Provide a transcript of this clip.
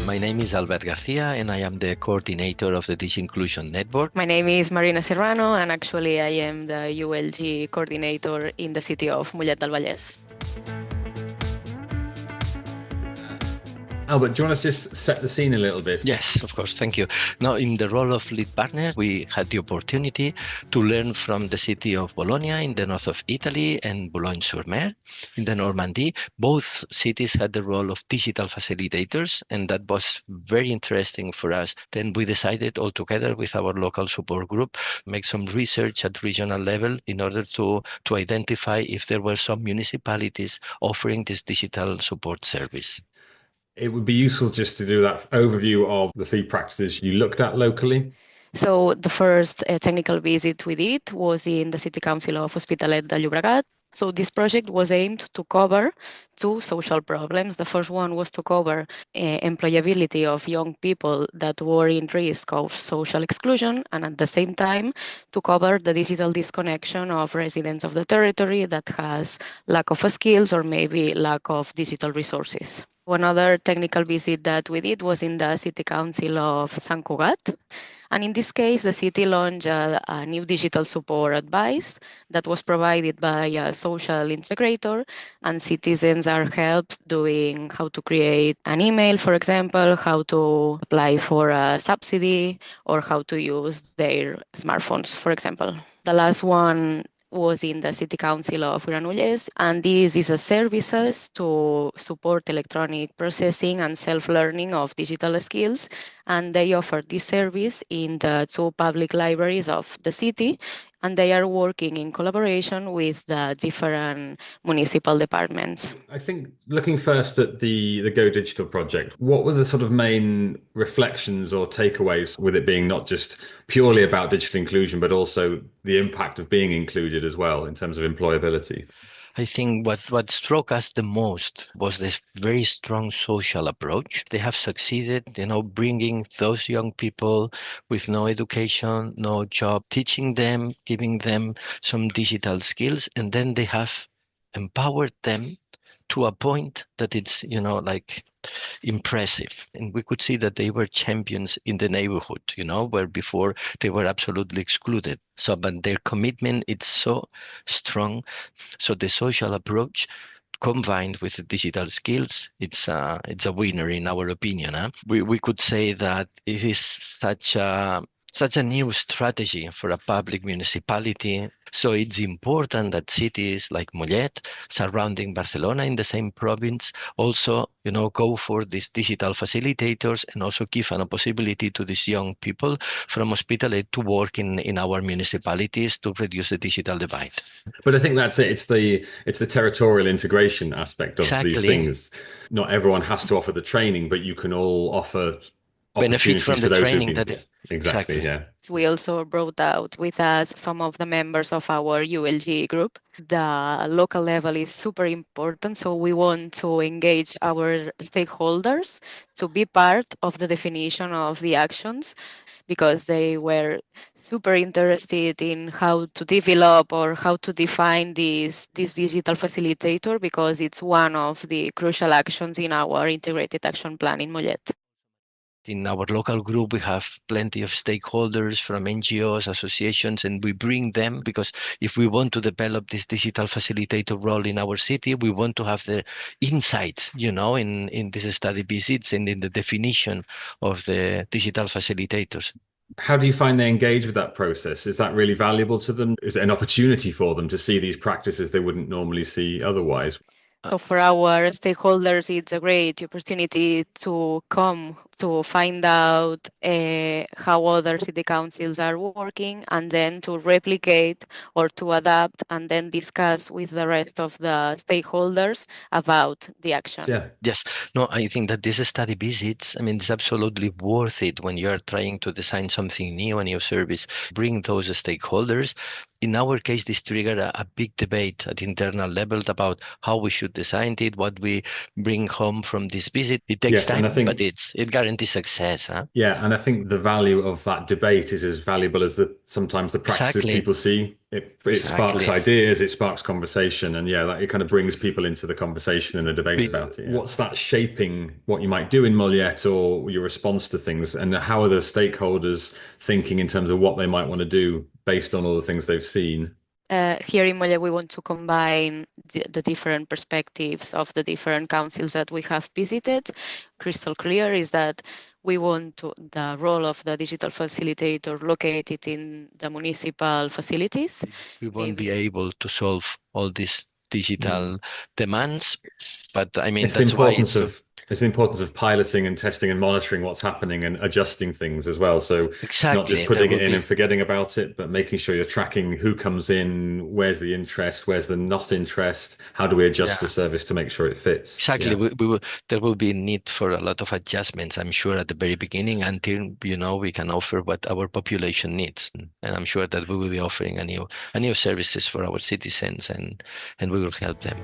My name is Albert Garcia, and I am the coordinator of the DIGI-INCLUSION network. My name is Marina Serrano, and actually I am the ULG coordinator in the city of Mollet del Vallès. Albert, do you want to just set the scene a little bit? Yes, of course. Thank you. Now, in the role of lead partner, we had the opportunity to learn from the city of Bologna in the north of Italy and Boulogne-sur-Mer in the Normandy. Both cities had the role of digital facilitators, and that was very interesting for us. Then we decided all together with our local support group, make some research at regional level in order to identify if there were some municipalities offering this digital support service. It would be useful just to do that overview of the three practices you looked at locally. So the first technical visit we did was in the City Council of Hospitalet de Llobregat. So this project was aimed to cover two social problems. The first one was to cover employability of young people that were in risk of social exclusion, and at the same time to cover the digital disconnection of residents of the territory that has lack of skills or maybe lack of digital resources. Another technical visit that we did was in the City Council of Sant Cugat. And in this case, the city launched a new digital support advice that was provided by a social integrator, and citizens are helped doing how to create an email, for example, how to apply for a subsidy, or how to use their smartphones, for example. The last one was in the City Council of Granollers, and this is a services to support electronic processing and self-learning of digital skills, and they offer this service in the two public libraries of the city, and they are working in collaboration with the different municipal departments. I think looking first at the Go Digital project, what were the sort of main reflections or takeaways with it being not just purely about digital inclusion, but also the impact of being included as well in terms of employability? I think what struck us the most was this very strong social approach. They have succeeded, bringing those young people with no education, no job, teaching them, giving them some digital skills, and then they have empowered them to a point that it's, impressive. And we could see that they were champions in the neighborhood, where before they were absolutely excluded. So, but their commitment is so strong. So the social approach combined with the digital skills, it's a winner in our opinion. We could say that it is such a new strategy for a public municipality. So it's important that cities like Mollet, surrounding Barcelona in the same province, also, go for these digital facilitators and also give a possibility to these young people from Hospitalet to work in our municipalities to reduce the digital divide. But I think that's it. It's the territorial integration aspect of Exactly. These things. Not everyone has to offer the training, but you can all offer benefit from the training Exactly, yeah. We also brought out with us some of the members of our ULG group. The local level is super important, so we want to engage our stakeholders to be part of the definition of the actions, because they were super interested in how to develop or how to define this digital facilitator, because it's one of the crucial actions in our integrated action plan in Mollet. In our local group, we have plenty of stakeholders from NGOs, associations, and we bring them because if we want to develop this digital facilitator role in our city, we want to have the insights, in these study visits and in the definition of the digital facilitators. How do you find they engage with that process? Is that really valuable to them? Is it an opportunity for them to see these practices they wouldn't normally see otherwise? So for our stakeholders, it's a great opportunity to come to find out how other city councils are working, and then to replicate or to adapt and then discuss with the rest of the stakeholders about the action. Yeah. Yes. No, I think that these study visits, it's absolutely worth it when you are trying to design something new, a new service, bring those stakeholders. In our case, this triggered a big debate at internal level about how we should should design it, what we bring home from this visit. It takes Yes, time, and I think, but it guarantees success. Huh? yeah, and I think the value of that debate is as valuable as sometimes the practices Exactly. people see. It sparks Exactly. ideas, it sparks conversation, and yeah, it kind of brings people into the conversation and the debate about it. Yeah. What's that shaping what you might do in Mollet or your response to things, and how are the stakeholders thinking in terms of what they might want to do based on all the things they've seen? Here in Mollet, we want to combine the different perspectives of the different councils that we have visited. Crystal clear is that we want the role of the digital facilitator located in the municipal facilities. We won't be able to solve all these digital demands, but I mean, that's why it's the importance of piloting and testing and monitoring what's happening and adjusting things as well. So not just putting it in and forgetting about it, but making sure you're tracking who comes in, where's the interest, where's the not interest, how do we adjust the service to make sure it fits. Exactly. There will be need for a lot of adjustments, I'm sure, at the very beginning until, we can offer what our population needs. And I'm sure that we will be offering a new services for our citizens and we will help them.